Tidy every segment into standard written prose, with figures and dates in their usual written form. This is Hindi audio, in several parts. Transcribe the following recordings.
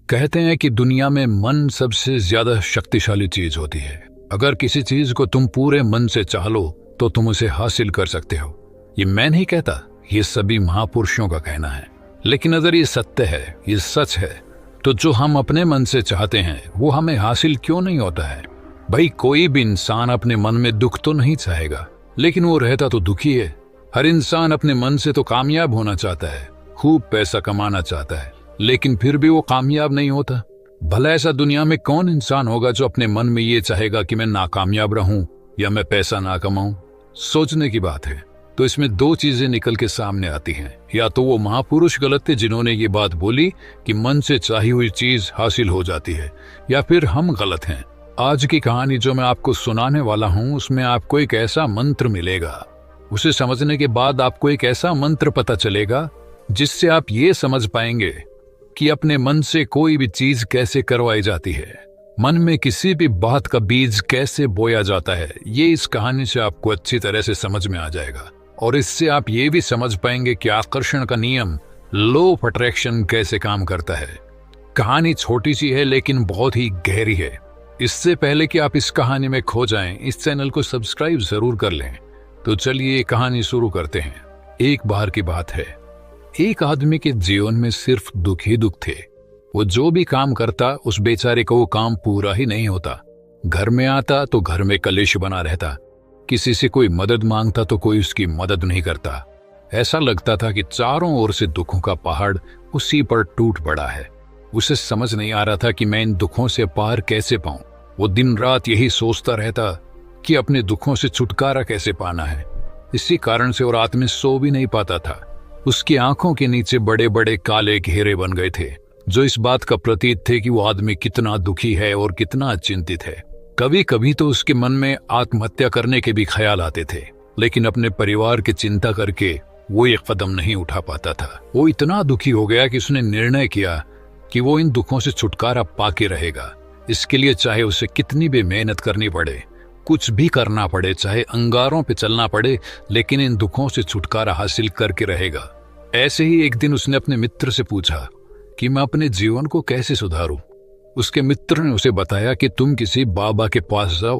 कहते हैं कि दुनिया में मन सबसे ज्यादा शक्तिशाली चीज होती है। अगर किसी चीज को तुम पूरे मन से चाह लो तो तुम उसे हासिल कर सकते हो। ये मैं नहीं कहता, ये सभी महापुरुषों का कहना है। लेकिन अगर ये सत्य है, ये सच है, तो जो हम अपने मन से चाहते हैं वो हमें हासिल क्यों नहीं होता है? भाई, कोई भी इंसान अपने मन में दुख तो नहीं चाहेगा, लेकिन वो रहता तो दुखी है। हर इंसान अपने मन से तो कामयाब होना चाहता है, खूब पैसा कमाना चाहता है, लेकिन फिर भी वो कामयाब नहीं होता। भला ऐसा दुनिया में कौन इंसान होगा जो अपने मन में ये चाहेगा कि मैं नाकामयाब रहूं या मैं पैसा ना कमाऊं? सोचने की बात है। तो इसमें दो चीजें निकल के सामने आती हैं। या तो वो महापुरुष गलत थे जिन्होंने ये बात बोली कि मन से चाही हुई चीज हासिल हो जाती है, या फिर हम गलत हैं। आज की कहानी जो मैं आपको सुनाने वाला हूं उसमें आपको एक ऐसा मंत्र मिलेगा। उसे समझने के बाद आपको एक ऐसा मंत्र पता चलेगा जिससे आप ये समझ पाएंगे कि अपने मन से कोई भी चीज कैसे करवाई जाती है, मन में किसी भी बात का बीज कैसे बोया जाता है। ये इस कहानी से आपको अच्छी तरह से समझ में आ जाएगा, और इससे आप ये भी समझ पाएंगे कि आकर्षण का नियम, लॉ ऑफ अट्रैक्शन, कैसे काम करता है। कहानी छोटी सी है लेकिन बहुत ही गहरी है। इससे पहले कि आप इस कहानी में खो जाएं, इस चैनल को सब्सक्राइब जरूर कर लें। तो चलिए कहानी शुरू करते हैं। एक बार की बात है, एक आदमी के जीवन में सिर्फ दुख ही दुख थे। वो जो भी काम करता उस बेचारे को वो काम पूरा ही नहीं होता। घर में आता तो घर में कलेश बना रहता, किसी से कोई मदद मांगता तो कोई उसकी मदद नहीं करता। ऐसा लगता था कि चारों ओर से दुखों का पहाड़ उसी पर टूट पड़ा है। उसे समझ नहीं आ रहा था कि मैं इन दुखों से पार कैसे पाऊं। वो दिन रात यही सोचता रहता कि अपने दुखों से छुटकारा कैसे पाना है। इसी कारण से वो रात में सो भी नहीं पाता था। उसकी आंखों के नीचे बड़े बड़े काले घेरे बन गए थे, जो इस बात का प्रतीक थे कि वो आदमी कितना दुखी है और कितना चिंतित है। कभी कभी तो उसके मन में आत्महत्या करने के भी ख्याल आते थे, लेकिन अपने परिवार की चिंता करके वो एक कदम नहीं उठा पाता था। वो इतना दुखी हो गया कि उसने निर्णय किया कि वो इन दुखों से छुटकारा पाके रहेगा। इसके लिए चाहे उसे कितनी भी मेहनत करनी पड़े, कुछ भी करना पड़े, चाहे अंगारों पे चलना पड़े, लेकिन इन दुखों से छुटकारा हासिल करके रहेगा। ऐसे ही एक दिन उसने अपने मित्र से पूछा कि मैं अपने जीवन को कैसे सुधारूं। उसके मित्र ने उसे बताया कि तुम किसी बाबा के पास जाओ।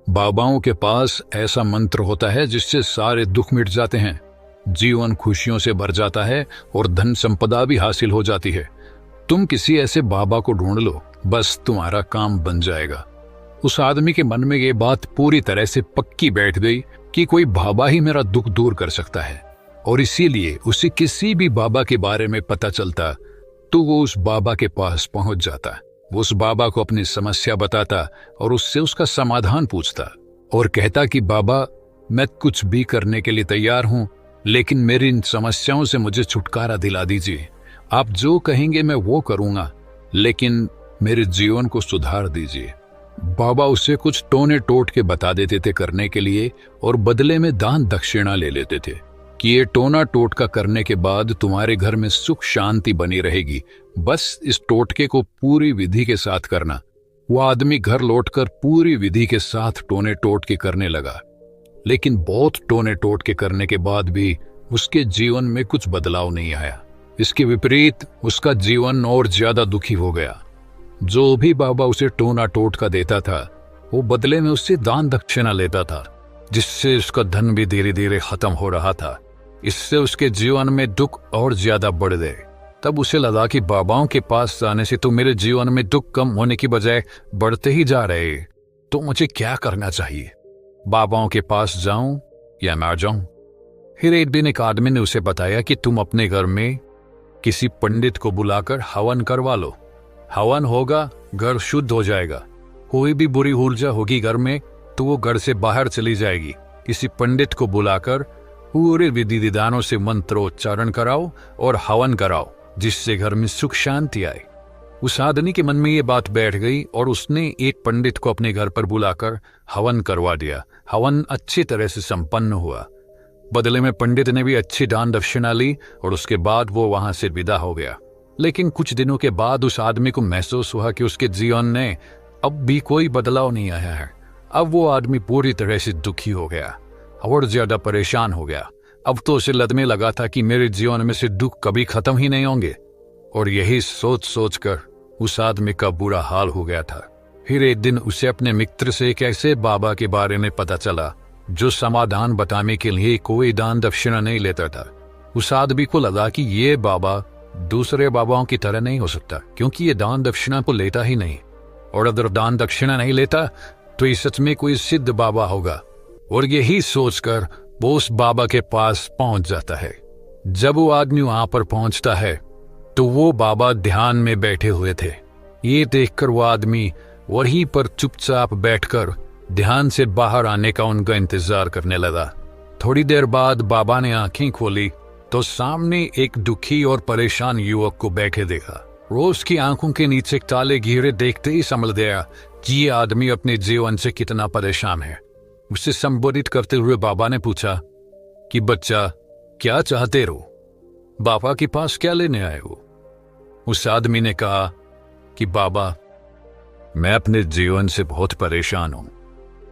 बाबाओं के पास ऐसा मंत्र होता है जिससे सारे दुख मिट जाते हैं, जीवन खुशियों से भर जाता है और धन संपदा भी हासिल हो जाती है। तुम किसी ऐसे बाबा को ढूंढ लो, बस तुम्हारा काम बन जाएगा। उस आदमी के मन में ये बात पूरी तरह से पक्की बैठ गई कि कोई बाबा ही मेरा दुख दूर कर सकता है, और इसीलिए उसे किसी भी बाबा के बारे में पता चलता तो वो उस बाबा के पास पहुंच जाता। वो उस बाबा को अपनी समस्या बताता और उससे उसका समाधान पूछता और कहता कि बाबा, मैं कुछ भी करने के लिए तैयार हूं, लेकिन मेरी इन समस्याओं से मुझे छुटकारा दिला दीजिए। आप जो कहेंगे मैं वो करूंगा, लेकिन मेरे जीवन को सुधार दीजिए। बाबा उसे कुछ टोने टोट के बता देते थे करने के लिए, और बदले में दान दक्षिणा ले लेते थे कि ये टोना टोटका करने के बाद तुम्हारे घर में सुख शांति बनी रहेगी, बस इस टोटके को पूरी विधि के साथ करना। वो आदमी घर लौटकर पूरी विधि के साथ टोने टोटके करने लगा, लेकिन बहुत टोने टोटके करने के बाद भी उसके जीवन में कुछ बदलाव नहीं आया। इसके विपरीत उसका जीवन और ज्यादा दुखी हो गया। जो भी बाबा उसे टोना टोटका देता था वो बदले में उससे दान दक्षिणा लेता था, जिससे उसका धन भी धीरे धीरे खत्म हो रहा था। इससे उसके जीवन में दुख और ज्यादा बढ़ गए। तब उसे लगा कि बाबाओं के पास जाने से तो मेरे जीवन में दुख कम होने की बजाय बढ़ते ही जा रहे, तो मुझे क्या करना चाहिए? बाबाओं के पास जाऊं या ना जाऊं? फिर एक दिन एक आदमी ने उसे बताया कि तुम अपने घर में किसी पंडित को बुलाकर हवन करवा लो। हवन होगा, घर शुद्ध हो जाएगा। कोई भी बुरी ऊर्जा होगी घर में तो वो घर से बाहर चली जाएगी। किसी पंडित को बुलाकर पूरे विधि विधानों से मंत्रोच्चारण कराओ और हवन कराओ, जिससे घर में सुख शांति आए। उस आदमी के मन में ये बात बैठ गई और उसने एक पंडित को अपने घर पर बुलाकर हवन करवा दिया। हवन अच्छी तरह से संपन्न हुआ। बदले में पंडित ने भी अच्छी दान दक्षिणा ली और उसके बाद वो वहां से विदा हो गया। लेकिन कुछ दिनों के बाद उस आदमी को महसूस हुआ कि उसके जीवन में अब भी कोई बदलाव नहीं आया है। अब वो आदमी पूरी तरह से दुखी हो गया और ज्यादा परेशान हो गया। अब तो उसे लगने लगा था कि मेरे जीवन में से दुख कभी खत्म ही नहीं होंगे, और यही सोच सोच कर उस आदमी का बुरा हाल हो गया था। फिर एक दिन उसे अपने मित्र से एक ऐसे बाबा के बारे में पता चला जो समाधान बताने के लिए कोई दान दक्षिणा नहीं लेता था। उस आदमी को लगा कि ये बाबा दूसरे बाबाओं की तरह नहीं हो सकता, क्योंकि ये दान दक्षिणा को लेता ही नहीं, और अगर दान दक्षिणा नहीं लेता तो ये सच में कोई सिद्ध बाबा होगा। और यही सोचकर वो उस बाबा के पास पहुंच जाता है। जब वो आदमी वहां पर पहुंचता है तो वो बाबा ध्यान में बैठे हुए थे। ये देखकर वो आदमी वहीं पर चुपचाप बैठकर ध्यान से बाहर आने का उनका इंतजार करने लगा। थोड़ी देर बाद बाबा ने आंखें खोली तो सामने एक दुखी और परेशान युवक को बैठे देखा। रोज की आंखों के नीचे काले घेरे देखते ही समझ गया कि ये आदमी अपने जीवन से कितना परेशान है। उसे संबोधित करते हुए बाबा ने पूछा कि बच्चा, क्या चाहते हो? बाबा के पास क्या लेने आए हो? उस आदमी ने कहा कि बाबा, मैं अपने जीवन से बहुत परेशान हूं।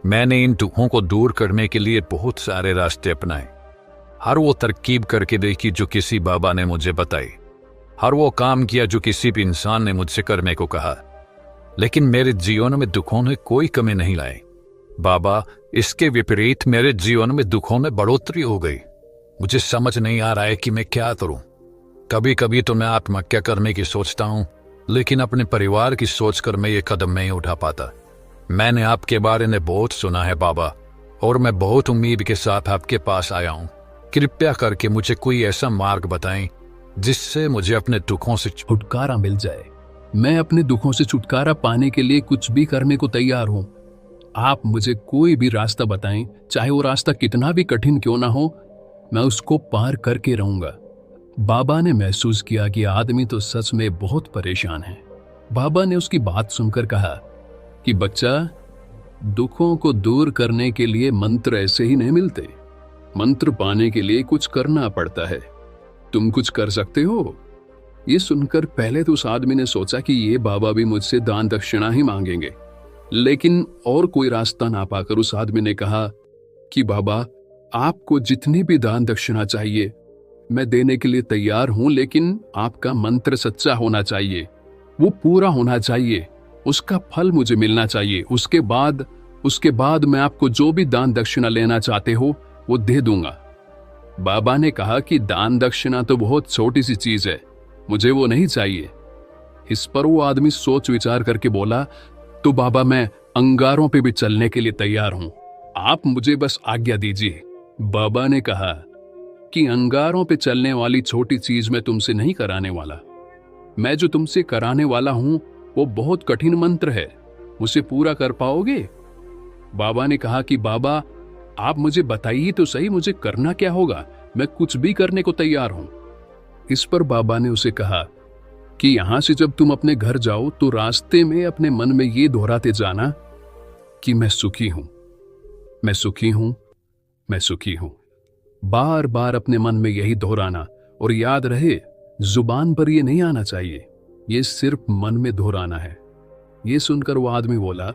मैंने इन दुखों को दूर करने के लिए बहुत सारे रास्ते अपनाए। हर वो तरकीब करके देखी जो किसी बाबा ने मुझे बताई। हर वो काम किया जो किसी भी इंसान ने मुझसे करने को कहा, लेकिन मेरे जीवन में दुखों ने कोई कमी नहीं लाई। बाबा, इसके विपरीत मेरे जीवन में दुखों में बढ़ोतरी हो गई। मुझे समझ नहीं आ रहा है कि मैं क्या करूं। कभी कभी तो मैं आत्महत्या करने की सोचता हूं, लेकिन अपने परिवार की सोचकर मैं ये कदम नहीं उठा पाता। मैंने आपके बारे में बहुत सुना है बाबा, और मैं बहुत उम्मीद के साथ आपके पास आया हूं। कृपया करके मुझे कोई ऐसा मार्ग बताएं जिससे मुझे अपने दुखों से छुटकारा मिल जाए। मैं अपने दुखों से छुटकारा पाने के लिए कुछ भी करने को तैयार हूं। आप मुझे कोई भी रास्ता बताएं, चाहे वो रास्ता कितना भी कठिन क्यों ना हो, मैं उसको पार करके रहूंगा। बाबा ने महसूस किया कि आदमी तो सच में बहुत परेशान है। बाबा ने उसकी बात सुनकर कहा कि बच्चा, दुखों को दूर करने के लिए मंत्र ऐसे ही नहीं मिलते। मंत्र पाने के लिए कुछ करना पड़ता है। तुम कुछ कर सकते हो? ये सुनकर पहले तो उस आदमी ने सोचा कि ये बाबा भी मुझसे दान दक्षिणा ही मांगेंगे, लेकिन और कोई रास्ता ना पाकर उस आदमी ने कहा कि बाबा, आपको जितनी भी दान दक्षिणा चाहिए मैं देने के लिए तैयार हूं, लेकिन आपका मंत्र सच्चा होना चाहिए, वो पूरा होना चाहिए, उसका फल मुझे मिलना चाहिए। उसके बाद मैं आपको जो भी दान दक्षिणा लेना चाहते हो वो दे दूंगा। बाबा ने कहा कि दान दक्षिणा तो बहुत छोटी सी चीज है, मुझे वो नहीं चाहिए। इस पर वो आदमी सोच विचार करके बोला, तो बाबा, मैं अंगारों पे भी चलने के लिए तैयार हूं, आप मुझे बस आज्ञा दीजिए। बाबा ने कहा कि अंगारों पे चलने वाली छोटी चीज मैं तुमसे नहीं कराने वाला। मैं जो तुमसे कराने वाला हूं वो बहुत कठिन मंत्र है, उसे पूरा कर पाओगे? बाबा ने कहा कि बाबा, आप मुझे बताइए तो सही, मुझे करना क्या होगा, मैं कुछ भी करने को तैयार हूं। इस पर बाबा ने उसे कहा कि यहां से जब तुम अपने घर जाओ तो रास्ते में अपने मन में ये दोहराते जाना कि मैं सुखी हूं, मैं सुखी हूं, मैं सुखी हूं। बार बार अपने मन में यही दोहराना, और याद रहे जुबान पर यह नहीं आना चाहिए, ये सिर्फ मन में दोहराना है। ये सुनकर वो आदमी बोला,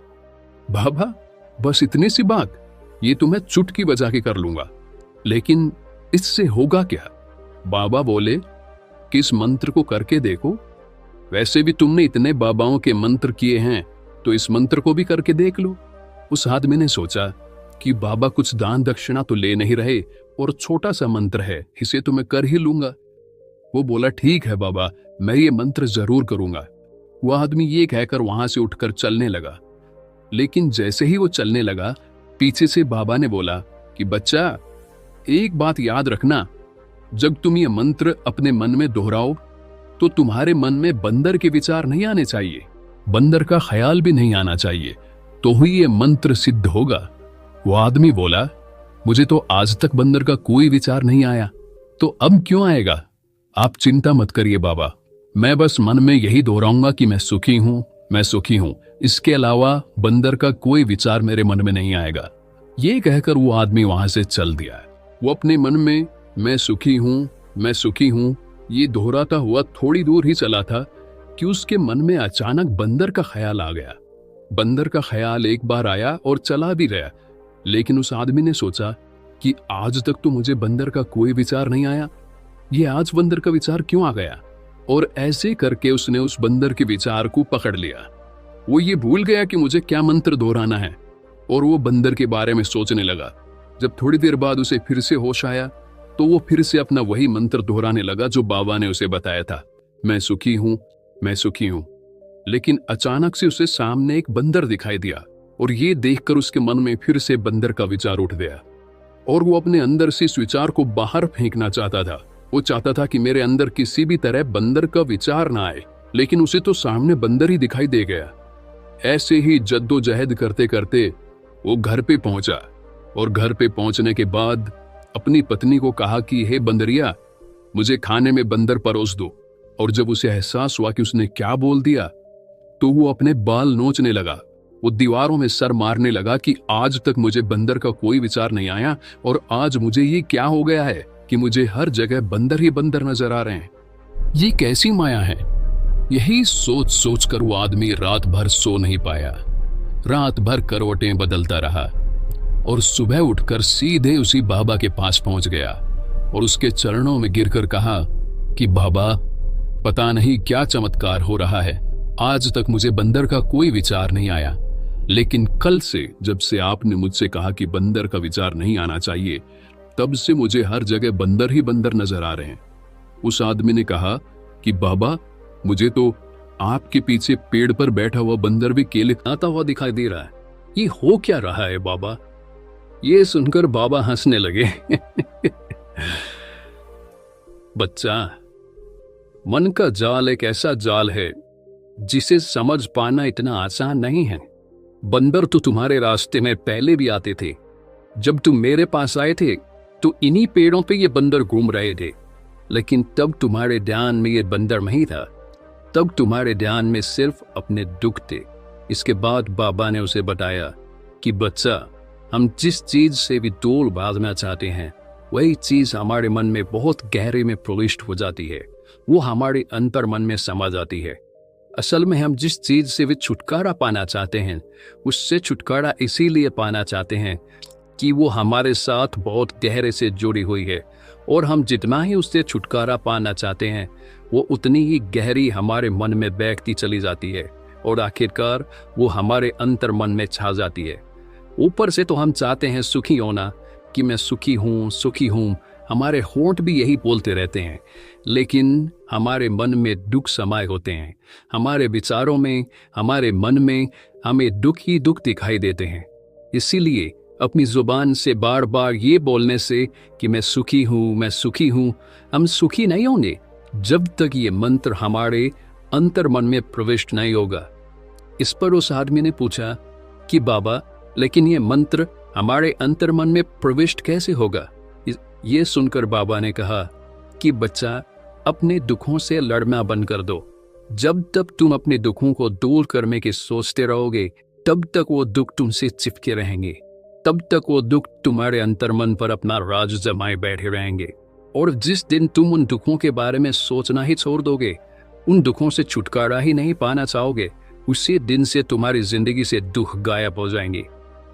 बाबा, बस इतनी सी बात, ये तो मैं चुटकी बजा के कर लूंगा, लेकिन इससे होगा क्या? बाबा बोले कि इस मंत्र को करके देखो, वैसे भी तुमने इतने बाबाओं के मंत्र किए हैं, तो इस मंत्र को भी करके देख लो। उस आदमी ने सोचा कि बाबा कुछ दान दक्षिणा तो ले नहीं रहे, और छोटा सा मंत्र है, इसे तो मैं कर ही लूंगा। वो बोला, ठीक है बाबा, मैं ये मंत्र जरूर करूंगा। वो आदमी ये कहकर वहां से उठकर चलने लगा, लेकिन जैसे ही वो चलने लगा, पीछे से बाबा ने बोला कि बच्चा, एक बात याद रखना, जब तुम ये मंत्र अपने मन में दोहराओ तो तुम्हारे मन में बंदर के विचार नहीं आने चाहिए, बंदर का ख्याल भी नहीं आना चाहिए, तो ही ये मंत्र सिद्ध होगा। वो आदमी बोला, मुझे तो आज तक बंदर का कोई विचार नहीं आया, तो अब क्यों आएगा? आप चिंता मत करिए बाबा, मैं बस मन में यही दोहराऊंगा कि मैं सुखी हूं, मैं सुखी हूं, इसके अलावा बंदर का कोई विचार मेरे मन में नहीं आएगा। ये कहकर वो आदमी वहां से चल दिया। वो अपने मन में मैं सुखी हूं, मैं सुखी हूं ये दोहराता हुआ थोड़ी दूर ही चला था कि उसके मन में अचानक बंदर का ख्याल आ गया। बंदर का ख्याल एक बार आया और चला भी गया, लेकिन उस आदमी ने सोचा कि आज तक तो मुझे बंदर का कोई विचार नहीं आया, ये आज बंदर का विचार क्यों आ गया? और ऐसे करके उसने उस बंदर के विचार को पकड़ लिया। वो ये भूल गया कि मुझे क्या मंत्र दोहराना है और वो बंदर के बारे में सोचने लगा। जब थोड़ी देर बाद उसे फिर से होश आया तो वो फिर से अपना वही मंत्र दोहराने लगा जो बाबा ने उसे बताया था, मैं सुखी हूं, मैं सुखी हूं। लेकिन अचानक से उसे सामने एक बंदर दिखाई दिया और ये देखकर उसके मन में फिर से बंदर का विचार उठ गया और वो अपने अंदर से इस विचार को बाहर फेंकना चाहता था। वो चाहता था कि मेरे अंदर किसी भी तरह बंदर का विचार ना आए, लेकिन उसे तो सामने बंदर ही दिखाई दे गया। ऐसे ही जद्दोजहद करते करते वो घर पे पहुंचा और घर पे पहुंचने के बाद अपनी पत्नी को कहा कि हे बंदरिया, मुझे खाने में बंदर परोस दो। और जब उसे एहसास हुआ कि उसने क्या बोल दिया तो वो अपने बाल नोचने लगा। वो दीवारों में सर मारने लगा कि आज तक मुझे बंदर का कोई विचार नहीं आया और आज मुझे ये क्या हो गया है कि मुझे हर जगह बंदर ही बंदर नजर आ रहे हैं। ये कैसी माया है? यही सोच सोच कर वो आदमी रात भर सो नहीं पाया। रात भर करवटें बदलता रहा और सुबह उठकर सीधे उसी बाबा के पास पहुंच गया और उसके चरणों में गिरकर कहा कि बाबा, पता नहीं क्या चमत्कार हो रहा है, आज तक मुझे बंदर का कोई विचार नहीं आया, लेकिन कल से जब से आपने मुझसे कहा कि बंदर का विचार नहीं आना चाहिए, तब से मुझे हर जगह बंदर ही बंदर नजर आ रहे हैं। उस आदमी ने कहा कि बाबा, मुझे तो आपके पीछे पेड़ पर बैठा हुआ बंदर भी केले खाता हुआ दिखाई दे रहा है। ये हो क्या रहा है बाबा? ये सुनकर बाबा हंसने लगे। बच्चा, मन का जाल एक ऐसा जाल है जिसे समझ पाना इतना आसान नहीं है। बंदर तो तुम्हारे रास्ते में पहले भी आते थे। जब तुम मेरे पास आए थे तो इन्हीं पेड़ों पे ये बंदर घूम रहे थे, लेकिन तब तुम्हारे ध्यान में ये बंदर नहीं था। तब तुम्हारे ध्यान में सिर्फ अपने दुख थे। इसके बाद बाबा ने उसे बताया कि बच्चा, हम जिस चीज से भी दूर भागना चाहते हैं वही चीज हमारे मन में बहुत गहरे में प्रविष्ट हो जाती है। वो हमारे अंतर मन में समा जाती है। असल में हम जिस चीज से भी छुटकारा पाना चाहते हैं उससे छुटकारा इसीलिए पाना चाहते हैं कि वो हमारे साथ बहुत गहरे से जुड़ी हुई है, और हम जितना ही उससे छुटकारा पाना चाहते हैं वो उतनी ही गहरी हमारे मन में बैठती चली जाती है और आखिरकार वो हमारे अंतर मन में छा जाती है। ऊपर से तो हम चाहते हैं सुखी होना, कि मैं सुखी हूँ सुखी हूँ, हमारे होंठ भी यही बोलते रहते हैं, लेकिन हमारे मन में दुख समाये होते हैं। हमारे विचारों में, हमारे मन में हमें दुख ही दुख दिखाई देते हैं। इसीलिए अपनी जुबान से बार बार ये बोलने से कि मैं सुखी हूँ मैं सुखी हूँ, हम सुखी नहीं होंगे जब तक ये मंत्र हमारे अंतर मन में प्रविष्ट नहीं होगा। इस पर उस आदमी ने पूछा कि बाबा, लेकिन ये मंत्र हमारे अंतर मन में प्रविष्ट कैसे होगा? ये सुनकर बाबा ने कहा कि बच्चा, अपने दुखों से लड़ना बंद कर दो। जब तक तुम अपने दुखों को दूर करने की सोचते रहोगे तब तक वो दुख तुमसे चिपके रहेंगे, तब तक वो दुख तुम्हारे अंतर्मन पर अपना राज जमाए बैठे रहेंगे। और जिस दिन तुम उन दुखों के बारे में सोचना ही छोड़ दोगे, उन दुखों से छुटकारा ही नहीं पाना चाहोगे, उसी दिन से तुम्हारी जिंदगी से दुख गायब हो जाएंगे।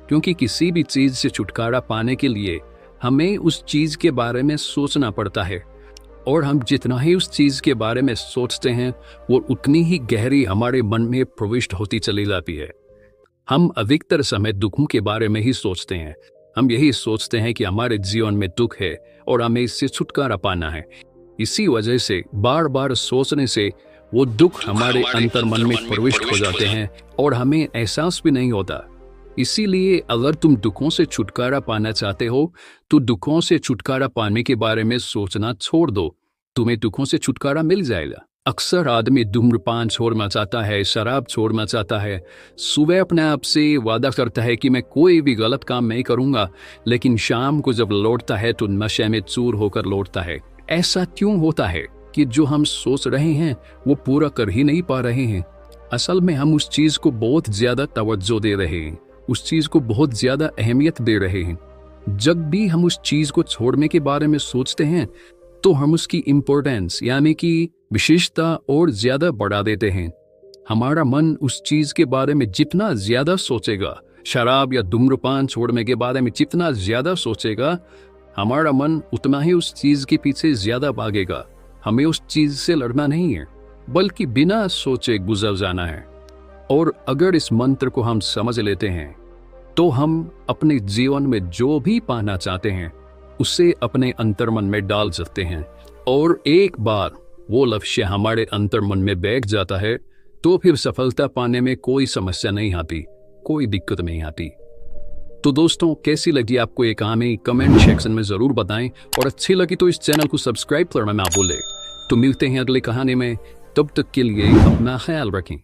क्योंकि किसी भी चीज से छुटकारा पाने के लिए हमें उस चीज के बारे में सोचना पड़ता है, और हम जितना ही उस चीज के बारे में सोचते हैं वो उतनी ही गहरी हमारे मन में प्रविष्ट होती चली जाती है। हम अधिकतर समय दुखों के बारे में ही सोचते हैं। हम यही सोचते हैं कि हमारे जीवन में दुख है और हमें इससे छुटकारा पाना है। इसी वजह से बार बार सोचने से वो दुख हमारे अंतर मन में प्रविष्ट हो जाते हैं और हमें एहसास भी नहीं होता। इसीलिए अगर तुम दुखों से छुटकारा पाना चाहते हो तो दुखों से छुटकारा पाने के बारे में सोचना छोड़ दो, तुम्हें दुखों से छुटकारा मिल जाएगा। अक्सर आदमी धूम्रपान छोड़ना चाहता है, शराब छोड़ना चाहता है, सुबह अपने आप से वादा करता है कि मैं कोई भी गलत काम नहीं करूंगा, लेकिन शाम को जब लौटता है तो नशे में चूर होकर लौटता है। ऐसा क्यों होता है कि जो हम सोच रहे हैं वो पूरा कर ही नहीं पा रहे हैं? असल में हम उस चीज को बहुत ज्यादा तवज्जो दे रहे हैं, उस चीज को बहुत ज्यादा अहमियत दे रहे हैं। जब भी हम उस चीज को छोड़ने के बारे में सोचते हैं तो हम उसकी इम्पोर्टेंस यानी कि विशेषता और ज्यादा बढ़ा देते हैं। हमारा मन उस चीज के बारे में जितना ज्यादा सोचेगा, शराब या धूम्रपान छोड़ने के बारे में जितना ज्यादा सोचेगा, हमारा मन उतना ही उस चीज के पीछे ज्यादा भागेगा हमें उस चीज से लड़ना नहीं है, बल्कि बिना सोचे गुजर जाना है। और अगर इस मंत्र को हम समझ लेते हैं तो हम अपने जीवन में जो भी पाना चाहते हैं उसे अपने अंतर्मन में डाल सकते हैं। और एक बार वो लक्ष्य हमारे अंतर्मन में बैठ जाता है तो फिर सफलता पाने में कोई समस्या नहीं आती, कोई दिक्कत नहीं आती। तो दोस्तों, कैसी लगी आपको ये कहानी कमेंट सेक्शन में जरूर बताएं, और अच्छी लगी तो इस चैनल को सब्सक्राइब करना ना भूलें। तो मिलते हैं अगली कहानी में, तब तक के लिए अपना ख्याल रखें।